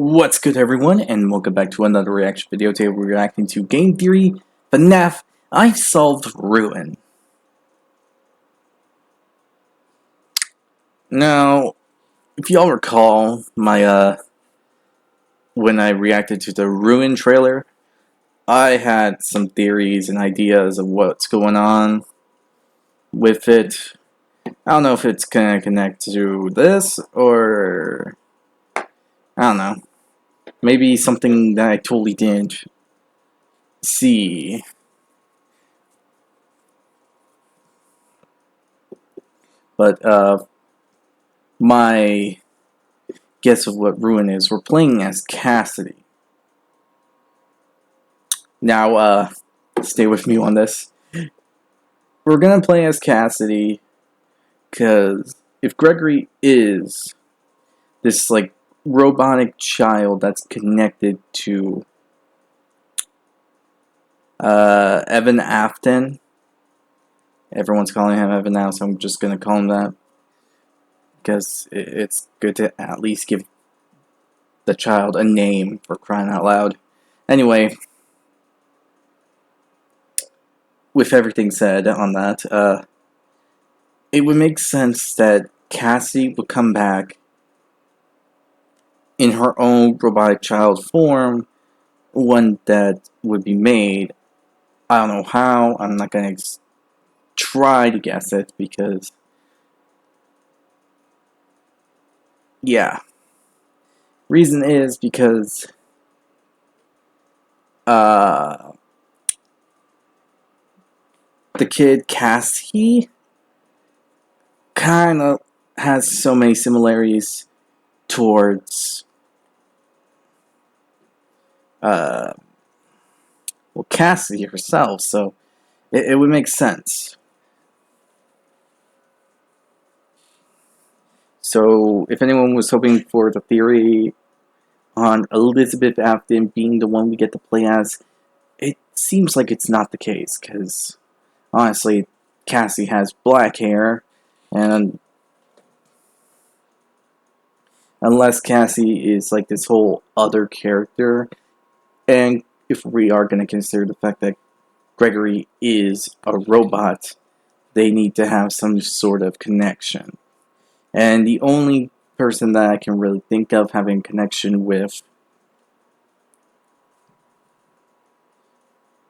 What's good, everyone, and welcome back to another reaction video. Today we're reacting to Game Theory, FNAF, I've Solved Ruin. Now, if y'all recall my, when I reacted to the Ruin trailer, I had some theories and ideas of what's going on with it. I don't know if it's gonna connect to this, or I don't know. Maybe something that I totally didn't see. But, my guess of what Ruin is, we're playing as Cassidy. Now, stay with me on this. We're gonna play as Cassidy, because if Gregory is this, like, robotic child that's connected to, Evan Afton, everyone's calling him Evan now, so I'm just gonna call him that, because it's good to at least give the child a name, for crying out loud. Anyway, with everything said on that, it would make sense that Cassie would come back in her own robotic child form, one that would be made. I don't know how. I'm not going to try to guess it, because, yeah. Reason is because, the kid Cassie kind of has so many similarities towards, well, Cassidy herself, so it would make sense. So, if anyone was hoping for the theory on Elizabeth Afton being the one we get to play as, it seems like it's not the case, because, honestly, Cassie has black hair, and unless Cassie is like this whole other character, and if we are going to consider the fact that Gregory is a robot, they need to have some sort of connection. And the only person that I can really think of having connection with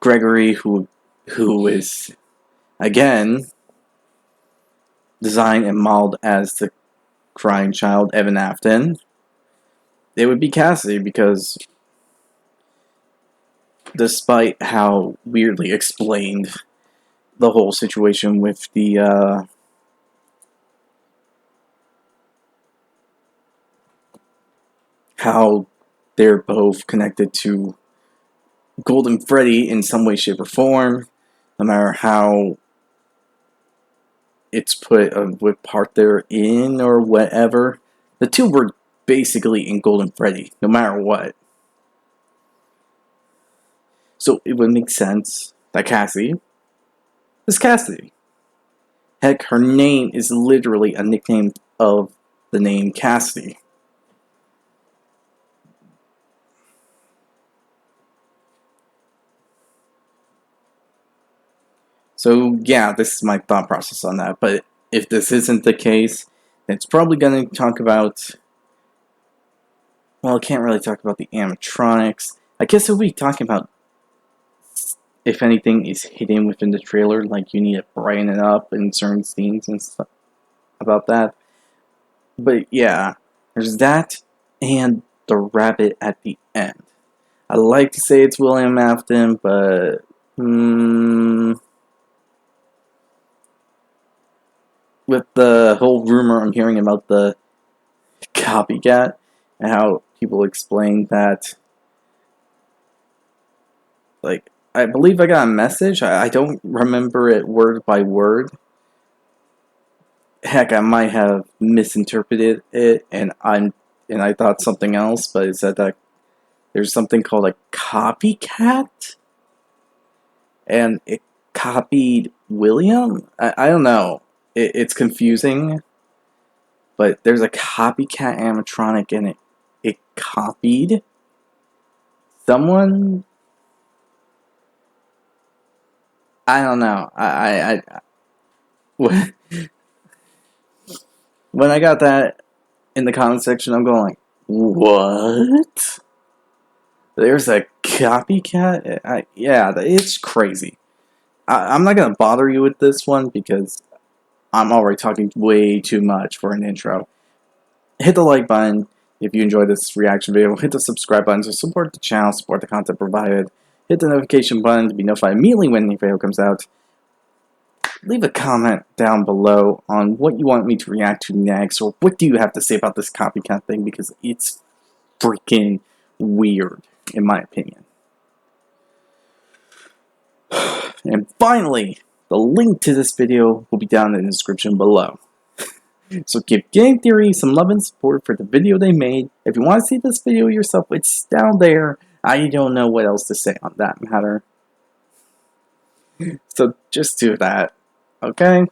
Gregory, who is, again, designed and modeled as the crying child, Evan Afton, it would be Cassidy, because despite how weirdly explained the whole situation with the, how they're both connected to Golden Freddy in some way, shape, or form, no matter how it's put, what part they're in or whatever. The two were basically in Golden Freddy, no matter what. So it would make sense that Cassie is Cassidy. Heck, her name is literally a nickname of the name Cassidy. So yeah, this is my thought process on that. But if this isn't the case, then it's probably going to talk about, well, I can't really talk about the animatronics. I guess it'll be talking about if anything is hidden within the trailer, like you need to brighten it up in certain scenes and stuff about that. But yeah, there's that, and the rabbit at the end. I like to say it's William Afton, but with the whole rumor I'm hearing about the copycat and how people explain that, like, I believe I got a message. I don't remember it word by word. Heck, I might have misinterpreted it, and I thought something else, but it said that there's something called a copycat, and it copied William? I don't know. It's confusing, but there's a copycat animatronic, and it copied. Someone, I don't know. When I got that in the comment section, I'm going like, what? There's a copycat? Yeah, it's crazy. I'm not gonna bother you with this one because I'm already talking way too much for an intro. Hit the like button if you enjoyed this reaction video. Hit the subscribe button to support the channel, support the content provided. Hit the notification button to be notified immediately when the video comes out. Leave a comment down below on what you want me to react to next, or what do you have to say about this copycat thing, because it's freaking weird, in my opinion. And finally, the link to this video will be down in the description below. So give Game Theory some love and support for the video they made. If you want to see this video yourself, it's down there. I don't know what else to say on that matter. So just do that, okay?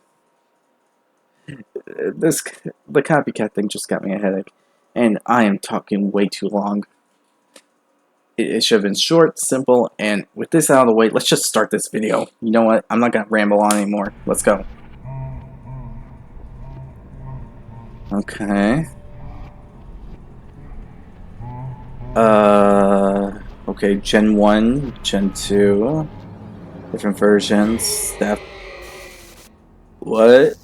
The copycat thing just got me a headache. And I am talking way too long. It should have been short, simple, and with this out of the way, let's just start this video. You know what? I'm not going to ramble on anymore. Let's go. Okay. Okay, Gen 1, Gen 2, different versions, What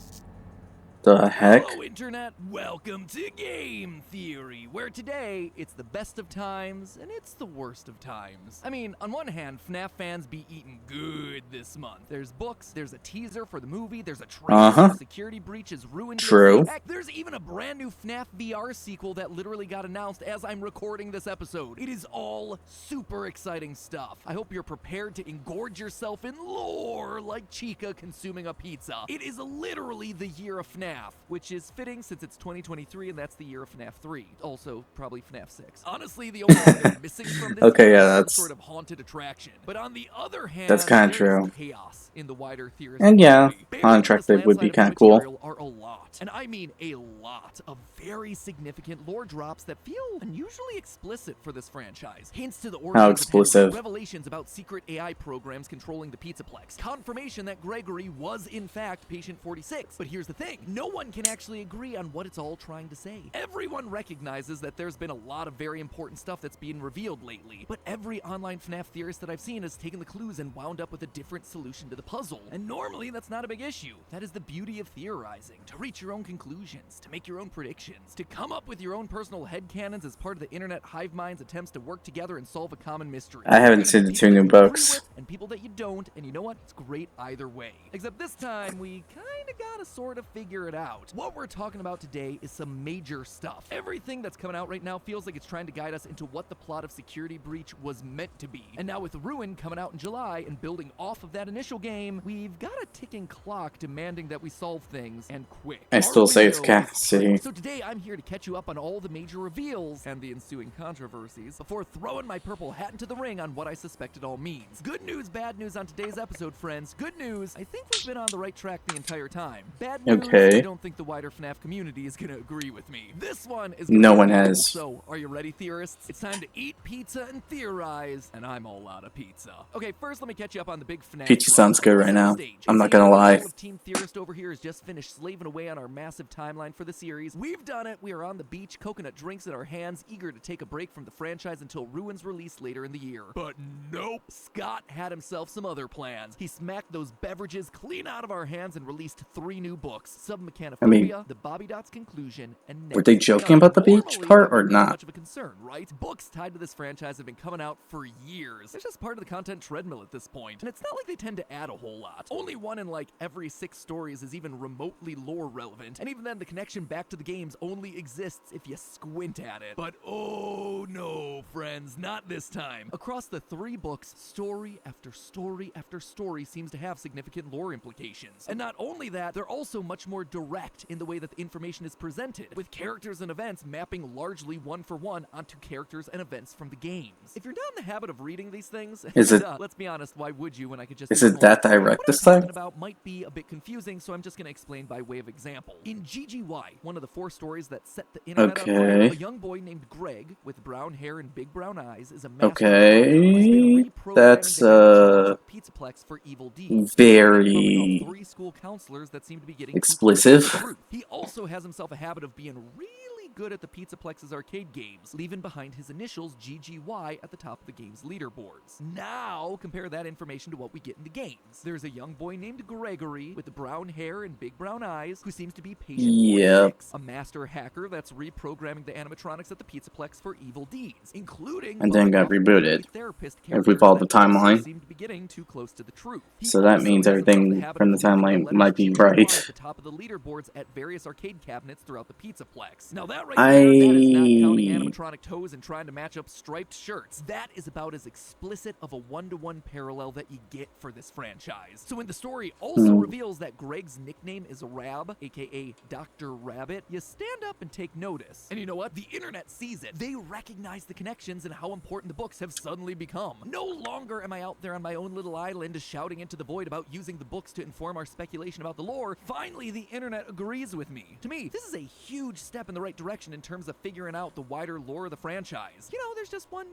the heck? Hello, Internet! Welcome to Game Theory, where today it's the best of times and it's the worst of times. I mean, on one hand, FNAF fans be eating good this month. There's books, there's a teaser for the movie, there's a trailer, security breach is ruined. True. Heck, there's even a brand new FNAF VR sequel that literally got announced as I'm recording this episode. It is all super exciting stuff. I hope you're prepared to engorge yourself in lore like Chica consuming a pizza. It is literally the year of FNAF. Which is fitting since it's 2023 and that's the year of FNAF 3. Also, probably FNAF 6. Honestly, the only thing they're missing from this okay, yeah, is that's some sort of haunted attraction. But on the other hand, that's kind of true. Chaos in the wider theorist and yeah, unattractive would be kind of cool. Are a lot, and I mean a lot of very significant lore drops that feel unusually explicit for this franchise. Hints to the origins How explicit? Revelations about secret AI programs controlling the Pizzaplex. Confirmation that Gregory was in fact Patient 46. But here's the thing: no one can actually agree on what it's all trying to say. Everyone recognizes that there's been a lot of very important stuff that's being revealed lately, but every online FNAF theorist that I've seen has taken the clues and wound up with a different solution to the puzzle. And normally that's not a big issue. That is the beauty of theorizing, to reach your own conclusions, to make your own predictions, to come up with your own personal headcanons as part of the internet hive mind's attempts to work together and solve a common mystery. I haven't seen the two new books. And people that you don't, and you know what? It's great either way. Except this time, we kinda gotta sort of figure it out. What we're talking about today is some major stuff. Everything that's coming out right now feels like it's trying to guide us into what the plot of Security Breach was meant to be. And now with Ruin coming out in July and building off of that initial game, we've got a ticking clock demanding that we solve things, and quick. I still say it's Cat City. So today I'm here to catch you up on all the major reveals and the ensuing controversies before throwing my purple hat into the ring on what I suspect it all means. Good news, bad news on today's episode, friends. Good news, I think we've been on the right track the entire time. Bad news, I don't think the wider FNAF community is gonna agree with me. This one is no one has. So, are you ready, theorists? It's time to eat pizza and theorize, and I'm all out of pizza. Okay, first let me catch you up on the big FNAF. Pizza sounds good right now. I'm not gonna lie. Team Theorist over here has just finished slaving away on our massive timeline for the series. We've done it. We are on the beach, coconut drinks in our hands, eager to take a break from the franchise until Ruin's release later in the year. But nope. Scott had himself some other plans. He smacked those beverages clean out of our hands and released 3 new books: Submechanophobia, The Bobby Dots Conclusion, and Next. Were they joking about the beach part or not? Much of a concern, right? Books tied to this franchise have been coming out for years. It's just part of the content treadmill at this point, and it's not like they tend to add a whole lot. Only one in like every 6 stories is even remotely lore relevant, and even then the connection back to the games only exists if you squint at it. But oh no, friends, not this time. Across the 3 books, story after story after story seems to have significant lore implications. And not only that, they're also much more direct in the way that the information is presented, with characters and events mapping largely one-for-one onto characters and events from the games. If you're not in the habit of reading these things, let's be honest, why would you when I could just... Is it that direct this time? What I'm talking about might be a bit confusing, so I'm just going to explain by way of example. In GGY, one of the 4 stories that set the internet on fire, a young boy named Greg with brown hair and big brown eyes is a master who's been reprogramming that's the animatronics of Pizzaplex for evil deeds. very 3 school counselors that seem to be getting explicit. He also has himself a habit of being really good at the Pizzaplex's arcade games, leaving behind his initials GGY at the top of the game's leaderboards. Now, compare that information to what we get in the games. There's a young boy named Gregory with the brown hair and big brown eyes who seems to be patient 46, a master hacker that's reprogramming the animatronics at the Pizzaplex for evil deeds, including and then got rebooted. Therapist if we follow the timeline. Seem to be getting too close to the truth. So that means everything from the timeline might be right. At the top of the leaderboards at various arcade cabinets throughout the Pizzaplex. Now that right there, that is not counting animatronic toes and trying to match up striped shirts. That is about as explicit of a one-to-one parallel that you get for this franchise. So when the story also reveals that Greg's nickname is Rab, aka Dr. Rabbit, you stand up and take notice. And you know what? The internet sees it. They recognize the connections and how important the books have suddenly become. No longer am I out there on my own little island shouting into the void about using the books to inform our speculation about the lore. Finally, the internet agrees with me. To me, this is a huge step in the right direction in terms of figuring out the wider lore of the franchise. You know, there's just one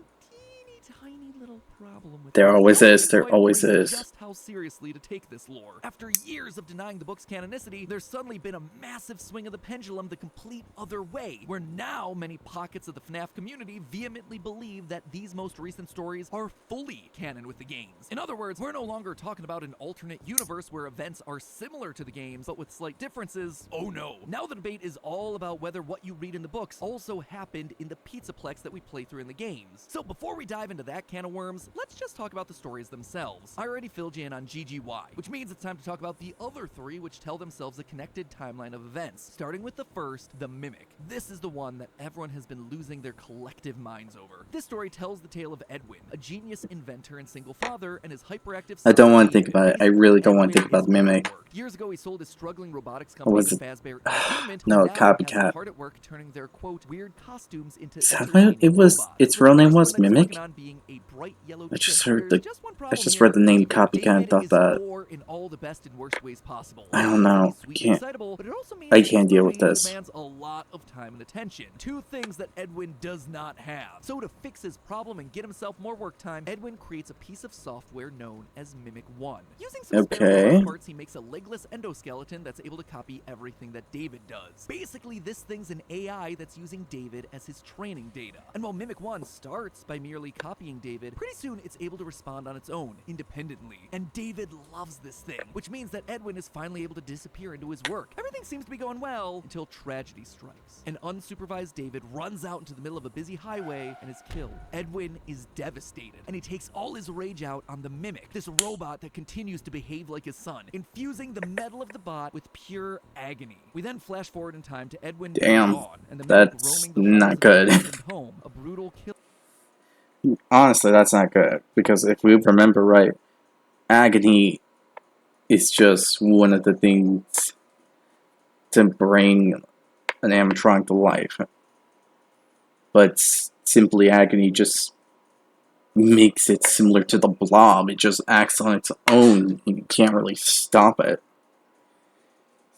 tiny little problem with there always is. Just how seriously to take this lore. After years of denying the book's canonicity, there's suddenly been a massive swing of the pendulum the complete other way, where now many pockets of the FNAF community vehemently believe that these most recent stories are fully canon with the games. In other words, we're no longer talking about an alternate universe where events are similar to the games, but with slight differences. Oh no. Now the debate is all about whether what you read in the books also happened in the Pizzaplex that we play through in the games. So before we dive into that can of worms, let's just talk about the stories themselves. I already filled you in on GGY, which means it's time to talk about the other 3 which tell themselves a connected timeline of events, starting with the first, the Mimic. This is the one that everyone has been losing their collective minds over. This story tells the tale of Edwin, a genius inventor and single father, and his hyperactive son. I don't want to think about it. I really don't want to think about the Mimic. Years ago, he sold his struggling robotics company to Fazbear Entertainment. No, now Copycat. Hard at work turning their quote weird costumes into Is that what it was? Its real name was Mimic? I just read the name Copycat and thought that. In all the best and worst ways possible. I don't know. I can't deal with this. Demands a lot of time and attention. 2 things that Edwin does not have. So to fix his problem and get himself more work time, Edwin creates a piece of software known as Mimic 1. Using some spare parts, he makes a legless endoskeleton that's able to copy everything that David does. Basically, this thing's an AI that's using David as his training data. And while Mimic 1 starts by merely copying David, pretty soon it's able to respond on its own, independently. And David loves this thing, which means that Edwin is finally able to disappear into his work. Everything seems to be going well until tragedy strikes. An unsupervised David runs out into the middle of a busy highway and is killed. Edwin is devastated, and he takes all his rage out on the Mimic, this robot that continues to behave like his son, infusing the metal of the bot with pure agony. We then flash forward in time to Edwin being gone, and the Mimic roaming the not good. home, a brutal kill. Honestly, that's not good, because if we remember right, agony is just one of the things to bring an animatronic to life. But simply agony just makes it similar to the blob. It just acts on its own. You can't really stop it.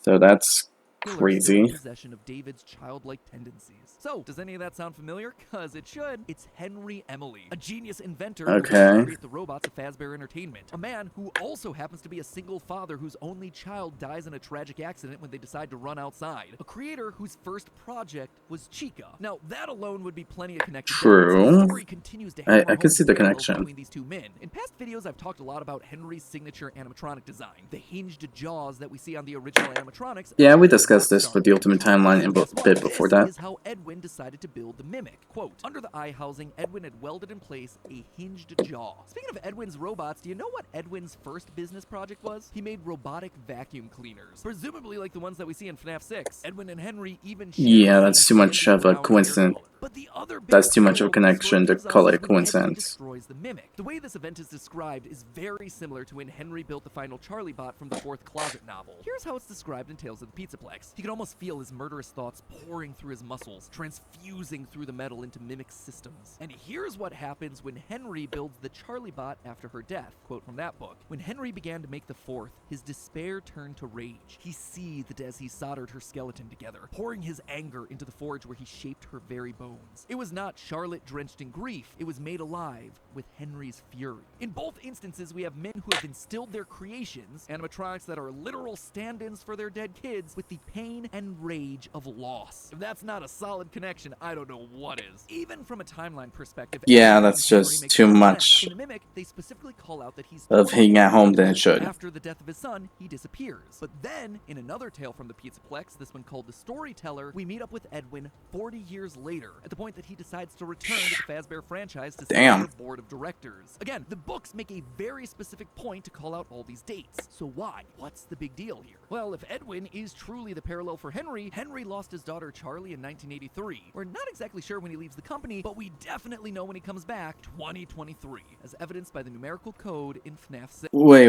So that's crazy. Possession of David's childlike tendencies. So, does any of that sound familiar? Cause it should. It's Henry Emily, a genius inventor who created the robots of Fazbear Entertainment. A man who also happens to be a single father whose only child dies in a tragic accident when they decide to run outside. A creator whose first project was Chica. Now, that alone would be plenty of connected. True. The story continues to I can see the connection between these 2 men. In past videos, I've talked a lot about Henry's signature animatronic design, the hinged jaws that we see on the original animatronics. Yeah, we discussed this with the Ultimate Timeline a bit before that. This is how Edwin decided to build the Mimic. Quote, under the eye housing, Edwin had welded in place a hinged jaw. Speaking of Edwin's robots, do you know what Edwin's first business project was? He made robotic vacuum cleaners, presumably like the ones that we see in FNAF 6. Edwin and Henry even yeah, that's too much of a coincidence. But the other big that's too much of a reveal the story connection to gives us call it a is when Henry coincidence. destroys the mimic. The way this event is described is very similar to when Henry built the final Charlie bot from the fourth Closet novel. Here's how it's described in Tales of the Pizzaplex. He could almost feel his murderous thoughts pouring through his muscles, transfusing through the metal into mimic systems. And here's what happens when Henry builds the Charlie bot after her death. Quote from that book: "When Henry began to make the fourth, his despair turned to rage. He seethed as he soldered her skeleton together, pouring his anger into the forge where he shaped her very bones. It was not Charlotte drenched in grief, it was made alive with Henry's fury." In both instances, we have men who have instilled their creations, animatronics that are literal stand-ins for their dead kids, with the pain and rage of loss. If that's not a solid connection, I don't know what is. Even from a timeline perspective, Yeah, Edwin that's and Henry just make too sense. much In the Mimic, they specifically call out that he's of hitting at home than it should. after the death of his son, he disappears. But then, in another tale from the Pizzaplex, this one called The Storyteller, we meet up with Edwin 40 years later, at the point that he decides to return to the Fazbear franchise to sit on the board of directors. Again, the books make a very specific point to call out all these dates. So why? What's the big deal here? Well, if Edwin is truly the parallel for Henry, Henry lost his daughter Charlie in 1983. We're not exactly sure when he leaves the company, but we definitely know when he comes back, 2023, as evidenced by the numerical code in FNAF 6. Wait.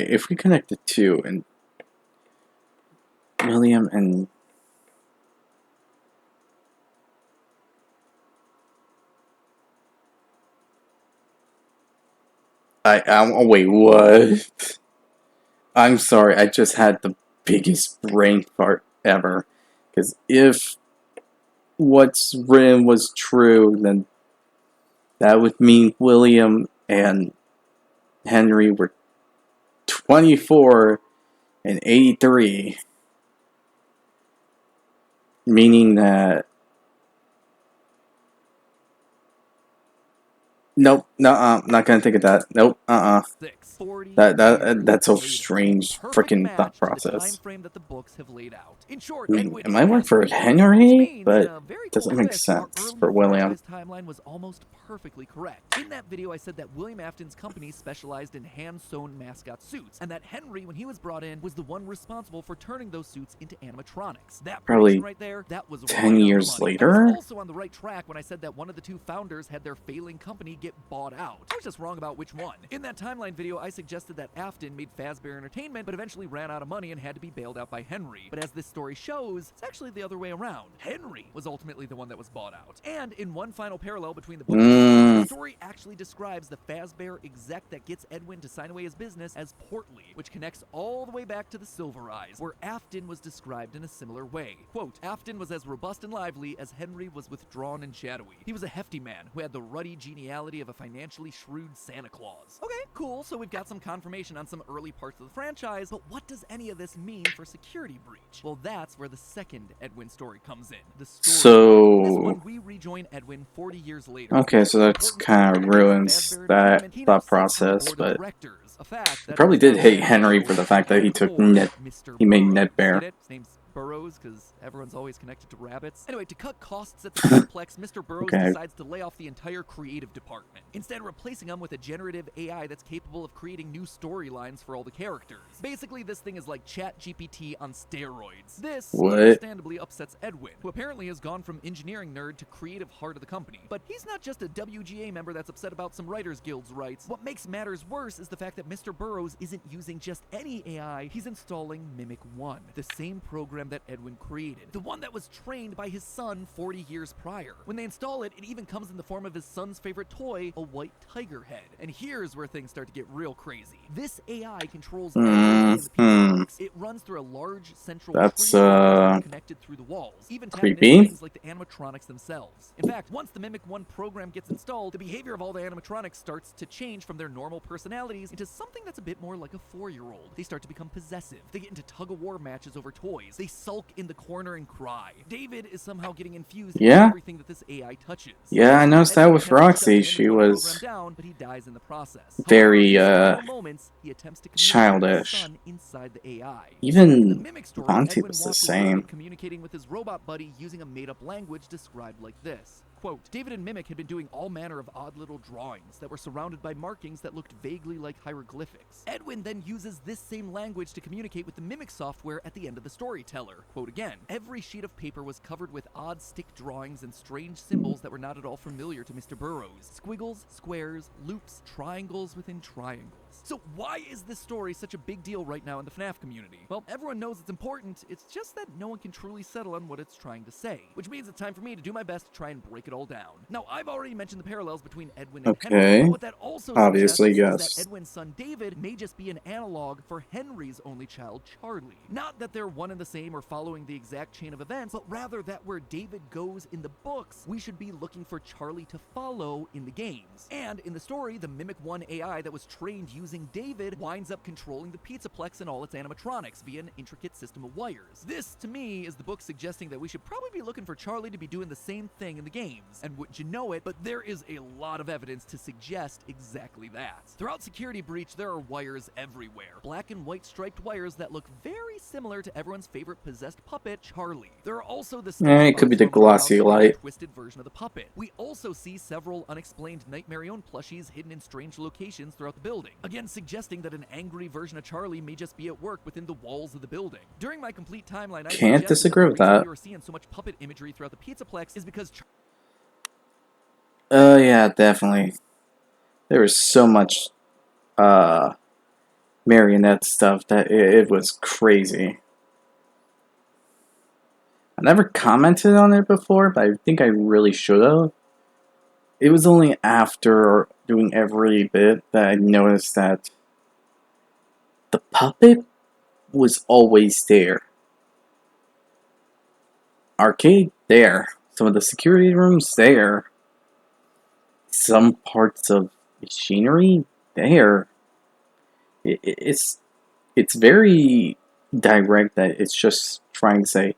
If we connect the two and William and wait, what? I'm sorry, I just had the biggest brain fart ever. Because if what's written was true, then that would mean William and Henry were 24 and 83. Meaning that... Nope, not gonna think of that. Nope, That's so strange, freaking thought process. That the books have laid out. In short, I mean, it might work for Henry, but it doesn't make sense for William. Timeline was almost perfectly correct. In that video, I said that William Afton's company specialized in hand-sewn mascot suits, and that Henry, when he was brought in, was the one responsible for turning those suits into animatronics. That Probably right there, that was 10 years later. I was also on the right track when I said that one of the two founders had their failing company get bought out. I was just wrong about which one. In that timeline video, I suggested that Afton made Fazbear Entertainment, but eventually ran out of money and had to be bailed out by Henry. But as this story shows, it's actually the other way around. Henry was ultimately the one that was bought out. And in one final parallel between the book and the story actually describes the Fazbear exec that gets Edwin to sign away his business as Portly, which connects all the way back to the Silver Eyes, where Afton was described in a similar way. Quote, "Afton was as robust and lively as Henry was withdrawn and shadowy. He was a hefty man who had the ruddy geniality of a financially shrewd Santa Claus." Okay, cool, so we've got some confirmation on some early parts of the franchise, but what does any of this mean for Security Breach? Well, that's where the second Edwin story comes in. The story. This one, we rejoin Edwin 40 years later. Okay, so that's kind of ruins that thought process, but he probably did hate Henry for the fact that he made Ned Bear. His name's Burrows, because everyone's always connected to rabbits. Anyway, to cut costs at the complex, Mr. Burrows decides to lay off the entire creative department, instead replacing them with a generative AI that's capable of creating new storylines for all the characters. Basically, this thing is like ChatGPT on steroids. This understandably upsets Edwin, who apparently has gone from engineering nerd to creative heart of the company. But he's not just a WGA member that's upset about some Writers Guild's rights. What makes matters worse is the fact that Mr. Burrows isn't using just any AI, he's installing Mimic 1, the same program that Edwin created, the one that was trained by his son 40 years prior. When they install it, it even comes in the form of his son's favorite toy, a white tiger head. And here's where things start to get real crazy. This AI controls everything in the Pizzaplex. It runs through a large central tree connected through the walls, even tapping into things like the animatronics themselves. In fact, once the Mimic 1 program gets installed, the behavior of all the animatronics starts to change from their normal personalities into something that's a bit more like a 4-year-old. They start to become possessive. They get into tug-of-war matches over toys. They sulk in the corner and cry. David is somehow getting infused in everything that this AI touches. Yeah, I noticed that with Roxy. She was but he dies in the process. very Moments, he attempts to childish. Inside the AI. Even Monty was the same. Communicating with his robot buddy using a made-up language described like this. Quote, David and Mimic had been doing all manner of odd little drawings that were surrounded by markings that looked vaguely like hieroglyphics. Edwin then uses this same language to communicate with the Mimic software at the end of the storyteller. Quote again, every sheet of paper was covered with odd stick drawings and strange symbols that were not at all familiar to Mr. Burroughs. Squiggles, squares, loops, triangles within triangles. So why is this story such a big deal right now in the FNAF community? Well, everyone knows it's important, it's just that no one can truly settle on what it's trying to say, which means it's time for me to do my best to try and break it all down. Now, I've already mentioned the parallels between Edwin and Henry, but what that also Obviously, suggests is yes. that Edwin's son David may just be an analog for Henry's only child, Charlie. Not that they're one and the same or following the exact chain of events, but rather that where David goes in the books, we should be looking for Charlie to follow in the games. And in the story, the Mimic 1 AI that was trained using David winds up controlling the Pizzaplex and all its animatronics via an intricate system of wires. This, to me, is the book suggesting that we should probably be looking for Charlie to be doing the same thing in the games. And wouldn't you know it, but there is a lot of evidence to suggest exactly that. Throughout Security Breach, there are wires everywhere. Black and white striped wires that look very similar to everyone's favorite possessed puppet, Charlie. There are also the it could be the glossy light. Twisted version of the puppet. We also see several unexplained Nightmarion plushies hidden in strange locations throughout the building, again suggesting that an angry version of Charlie may just be at work within the walls of the building. During my complete timeline, I can't disagree with that. We were seeing so much puppet imagery throughout the Pizzaplex is because yeah, definitely. There was so much marionette stuff that it was crazy. I never commented on it before, but I think I really should have. It was only after doing every bit that I noticed that the puppet was always there. Arcade, there. Some of the security rooms, there. Some parts of machinery, there. It's very direct that it's just trying to say,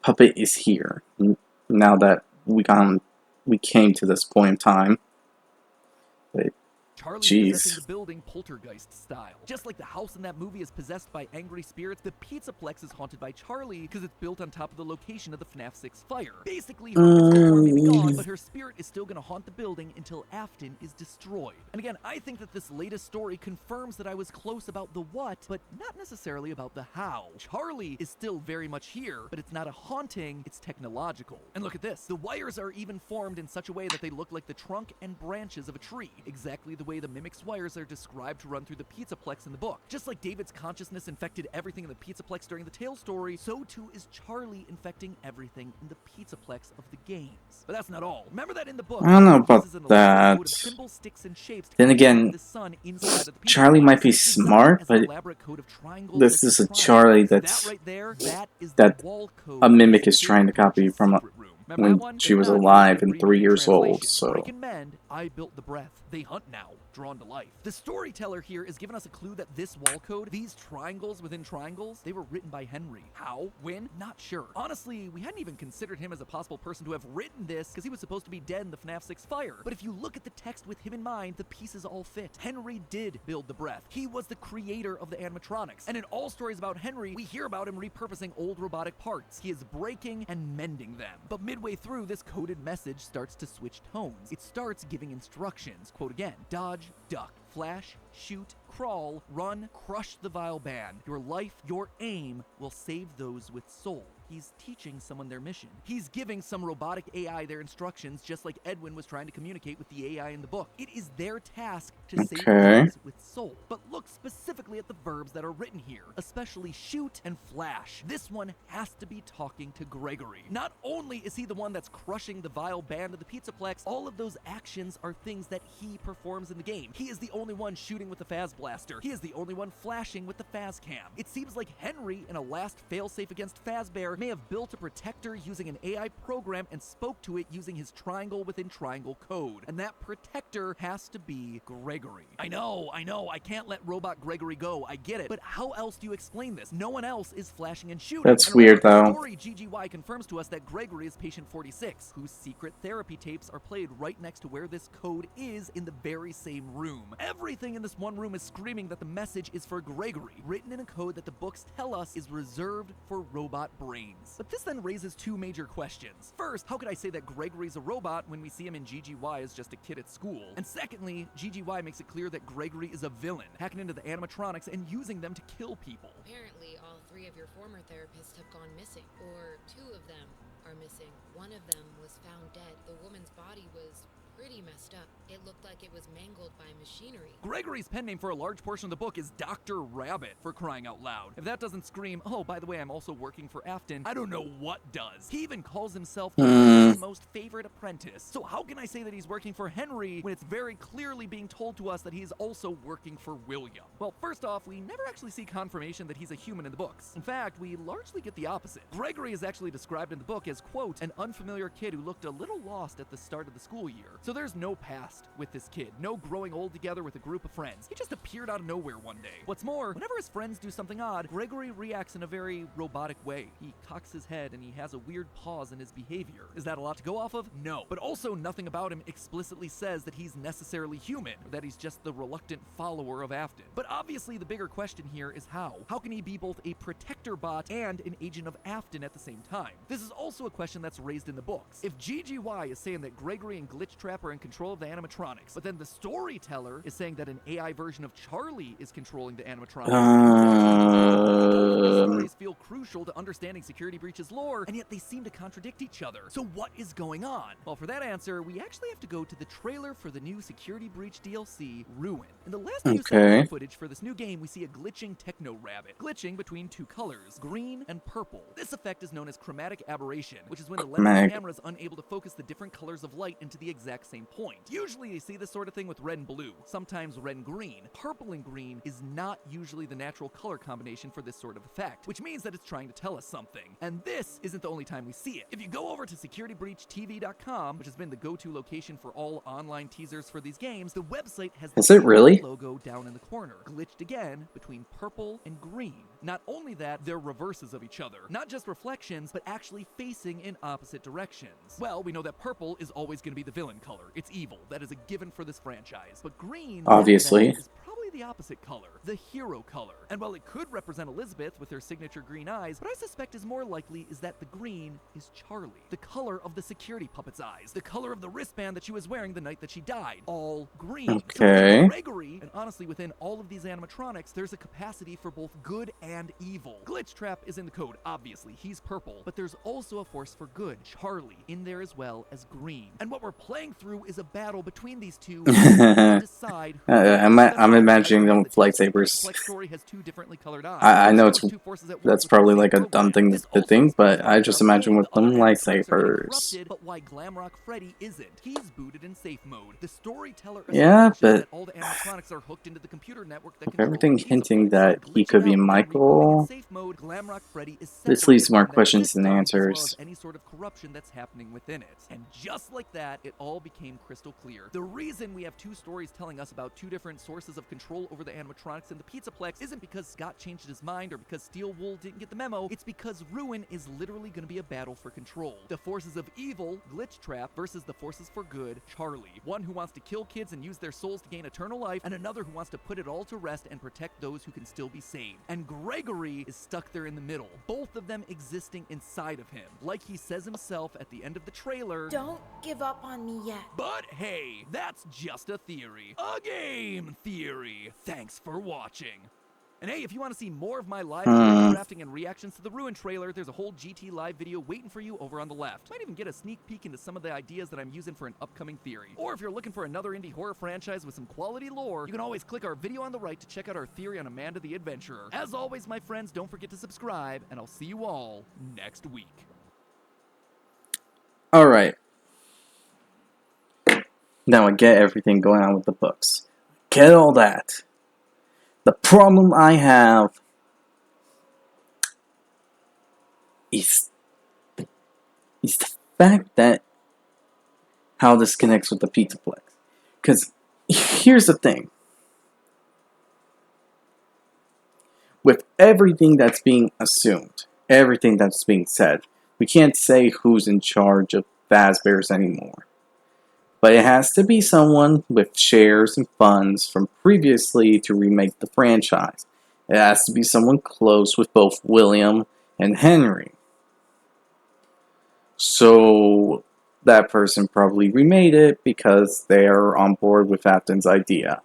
puppet is here. Now that we came to this point in time. But Charlie possessing the building poltergeist style. Just like the house in that movie is possessed by angry spirits, the Pizzaplex is haunted by Charlie because it's built on top of the location of the FNAF 6 fire. Basically, her physical form may be gone, but her spirit is still going to haunt the building until Afton is destroyed. And again, I think that this latest story confirms that I was close about the what, but not necessarily about the how. Charlie is still very much here, but it's not a haunting, it's technological. And look at this. The wires are even formed in such a way that they look like the trunk and branches of a tree, exactly the way the Mimic's wires are described to run through the Pizzaplex in the book. Just like David's consciousness infected everything in the Pizzaplex during the Tale story, so too is Charlie infecting everything in the Pizzaplex of the games. But that's not all. Remember that in the book, I don't know about that. Symbols, sticks, and shapes Then again, the sun inside of the Charlie might be smart, but this is a Charlie that a Mimic is trying to copy from when she was alive and 3 years old, so... I built the breath. They hunt now, drawn to life. The storyteller here is giving us a clue that this wall code, these triangles within triangles, they were written by Henry. How? When? Not sure. Honestly, we hadn't even considered him as a possible person to have written this because he was supposed to be dead in the FNAF 6 fire. But if you look at the text with him in mind, the pieces all fit. Henry did build the breath. He was the creator of the animatronics. And in all stories about Henry, we hear about him repurposing old robotic parts. He is breaking and mending them. But midway through, this coded message starts to switch tones. It starts giving instructions. Quote again, dodge, duck, flash, shoot, crawl, run, crush the vile band. Your life, your aim will save those with soul. He's teaching someone their mission. He's giving some robotic AI their instructions, just like Edwin was trying to communicate with the AI in the book. It is their task to save those with soul. But look specifically at the verbs that are written here, especially shoot and flash. This one has to be talking to Gregory. Not only is he the one that's crushing the vile band of the Pizzaplex, all of those actions are things that he performs in the game. He is the only one shooting with the Faz Blaster. He is the only one flashing with the Faz Cam. It seems like Henry, in a last failsafe against Fazbear, may have built a protector using an AI program and spoke to it using his triangle within triangle code. And that protector has to be Gregory. I know, I can't let robot Gregory go, I get it. But how else do you explain this? No one else is flashing and shooting. That's weird, though. The story GGY confirms to us that Gregory is patient 46, whose secret therapy tapes are played right next to where this code is in the very same room. Everything in this one room is screaming that the message is for Gregory, written in a code that the books tell us is reserved for robot brains. brains. But this then raises two major questions. First, how could I say that Gregory's a robot when we see him in GGY as just a kid at school? And secondly, GGY makes it clear that Gregory is a villain, hacking into the animatronics and using them to kill people. Apparently, all 3 of your former therapists have gone missing, or 2 of them are missing. One of them was found dead. The woman's body was pretty messed up. It looked like it was mangled by machinery. Gregory's pen name for a large portion of the book is Dr. Rabbit, for crying out loud. If that doesn't scream, oh, by the way, I'm also working for Afton, I don't know what does. He even calls himself the most favorite apprentice. So how can I say that he's working for Henry when it's very clearly being told to us that he's also working for William? Well, first off, we never actually see confirmation that he's a human in the books. In fact, we largely get the opposite. Gregory is actually described in the book as, quote, an unfamiliar kid who looked a little lost at the start of the school year. So there's no past with this kid, no growing old together with a group of friends. He just appeared out of nowhere one day. What's more, whenever his friends do something odd, Gregory reacts in a very robotic way. He cocks his head and he has a weird pause in his behavior. Is that a lot to go off of? No. But also nothing about him explicitly says that he's necessarily human, or that he's just the reluctant follower of Afton. But obviously the bigger question here is how? How can he be both a protector bot and an agent of Afton at the same time? This is also a question that's raised in the books. If GGY is saying that Gregory and Glitchtrap are in control of the animatronics, but then the storyteller is saying that an AI version of Charlie is controlling the animatronics. Both stories feel crucial to understanding Security Breach's lore, and yet they seem to contradict each other. So what is going on? Well, for that answer, we actually have to go to the trailer for the new Security Breach DLC, Ruin. In the last few seconds of footage for this new game, we see a glitching techno rabbit, glitching between 2 colors, green and purple. This effect is known as chromatic aberration, which is when the lens of the camera is unable to focus the different colors of light into the exact same point. Usually you see this sort of thing with red and blue, sometimes red and green. Purple and green is not usually the natural color combination for this sort of effect, which means that it's trying to tell us something. And this isn't the only time we see it. If you go over to securitybreachtv.com, which has been the go-to location for all online teasers for these games, the website has the logo down in the corner, glitched again between purple and green. Not only that, they're reverses of each other. Not just reflections, but actually facing in opposite directions. Well, we know that purple is always going to be the villain color. It's evil. That is a given for this franchise. But green, obviously, is probably the opposite color, the hero color. And while it could represent Elizabeth with her signature green eyes, what I suspect is more likely is that the green is Charlie, the color of the security puppet's eyes, the color of the wristband that she was wearing the night that she died. All green. Okay. So Gregory, and honestly within all of these animatronics, there's a capacity for both good and evil. Glitchtrap is in the code, obviously, he's purple, but there's also a force for good, Charlie, in there as well as green. And what we're playing through is a battle between these two to decide I'm imagining them with lightsabers. Story has 2 differently colored eyes. I know that's probably like a dumb thing to think, but I just imagine with them lightsabers. But why Glamrock Freddy isn't? He's booted in safe mode. The storyteller but all the animatronics are hooked into the computer network that everything hinting that he could be Michael. This leaves more questions than answers. Any sort of corruption that's happening within it. And just like that, it all became crystal clear. The reason we have 2 stories telling us about 2 different sources of control over the animatronics in the Pizzaplex isn't because Scott changed his mind or because Steel Wool didn't get the memo. It's because Ruin is literally going to be a battle for control. The forces of evil, Glitchtrap, versus the forces for good, Charlie. One who wants to kill kids and use their souls to gain eternal life, and another who wants to put it all to rest and protect those who can still be saved. And Gregory is stuck there in the middle, both of them existing inside of him. Like he says himself at the end of the trailer, "Don't give up on me yet." But hey, that's just a theory. A game theory. Thanks for watching. And hey, if you want to see more of my live crafting and reactions to the Ruin trailer, there's a whole GT Live video waiting for you over on the left. Might even get a sneak peek into some of the ideas that I'm using for an upcoming theory. Or if you're looking for another indie horror franchise with some quality lore, you can always click our video on the right to check out our theory on Amanda the Adventurer. As always, my friends, don't forget to subscribe, and I'll see you all next week. Alright. Now I get everything going on with the books. Get all that. The problem I have is the fact that how this connects with the Pizzaplex. Because here's the thing. With everything that's being assumed, everything that's being said, we can't say who's in charge of Fazbear's anymore. But it has to be someone with shares and funds from previously to remake the franchise. It has to be someone close with both William and Henry. So that person probably remade it because they're on board with Afton's idea.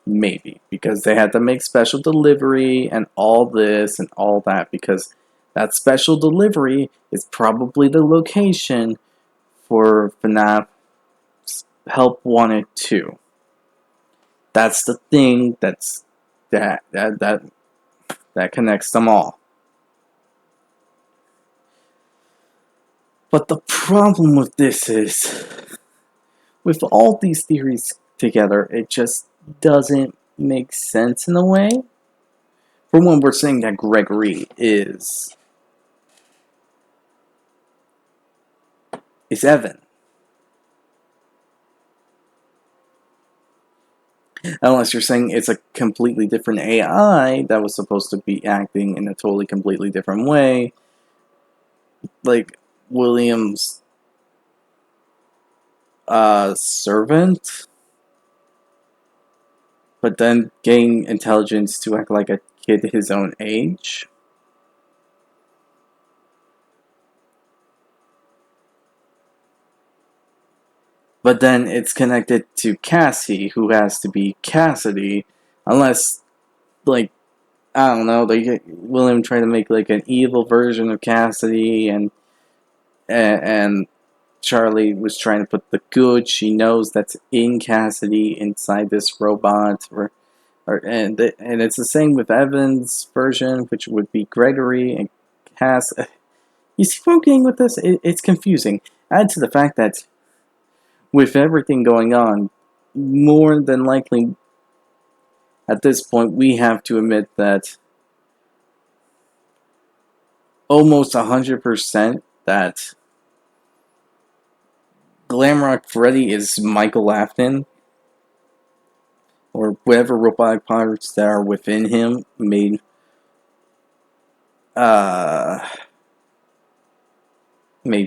Maybe. Because they had to make special delivery and all this and all that. Because that special delivery is probably the location for FNAF's Help Wanted 2. That's the thing that connects them all. But the problem with this is, with all these theories together, it just doesn't make sense in a way. For one, we're saying that Gregory is Evan. Unless you're saying it's a completely different AI that was supposed to be acting in a totally completely different way. Like William's servant, but then gain intelligence to act like a kid his own age. But then it's connected to Cassie, who has to be Cassidy, unless, like, I don't know, William tried to make like an evil version of Cassidy, and Charlie was trying to put the good she knows that's in Cassidy inside this robot, and it's the same with Evan's version, which would be Gregory and Cass. You see what I'm getting with this? It's confusing. Add to the fact that with everything going on, more than likely, at this point, we have to admit that almost 100% that Glamrock Freddy is Michael Afton, or whatever robotic parts that are within him made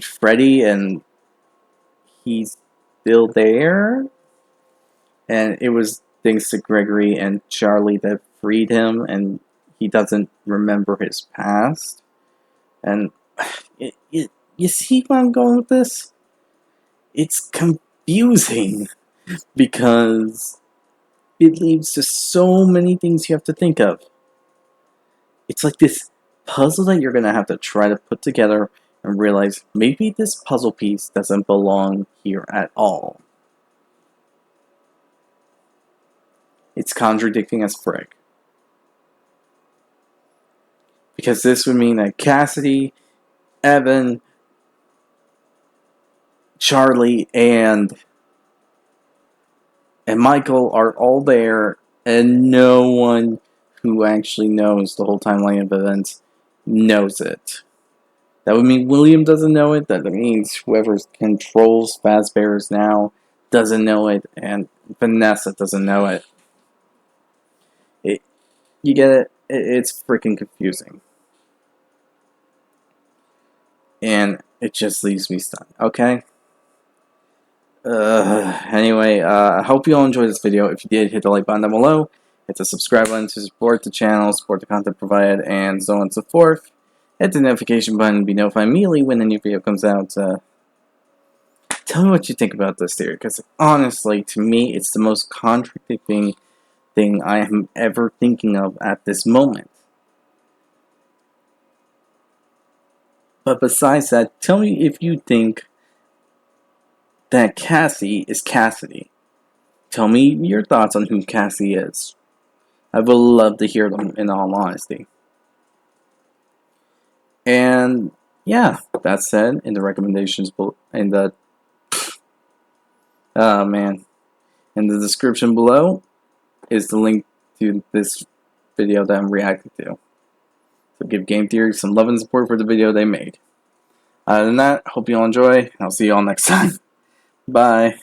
Freddy, and he's still there. And it was thanks to Gregory and Charlie that freed him, and he doesn't remember his past. And you see where I'm going with this? It's confusing because it leads to so many things you have to think of. It's like this puzzle that you're going to have to try to put together and realize maybe this puzzle piece doesn't belong here at all. It's contradicting as frick. Because this would mean that Cassidy, Evan, Charlie, and Michael are all there, and no one who actually knows the whole timeline of events knows it. That would mean William doesn't know it. That means whoever controls Fazbear's now doesn't know it, and Vanessa doesn't know it. You get it? It's freaking confusing. And it just leaves me stunned, okay? Anyway, I hope you all enjoyed this video. If you did, hit the like button down below. Hit the subscribe button to support the channel, support the content provided, and so on and so forth. Hit the notification button to be notified immediately when a new video comes out. Tell me what you think about this theory, because honestly, to me, it's the most contradicting thing I am ever thinking of at this moment. But besides that, tell me if you think that Cassie is Cassidy. Tell me your thoughts on who Cassie is. I would love to hear them, in all honesty. And yeah, that said, in the recommendations in the in the description below is the link to this video that I'm reacting to. So give Game Theory some love and support for the video they made. Other than that, hope you all enjoy, and I'll see you all next time. Bye.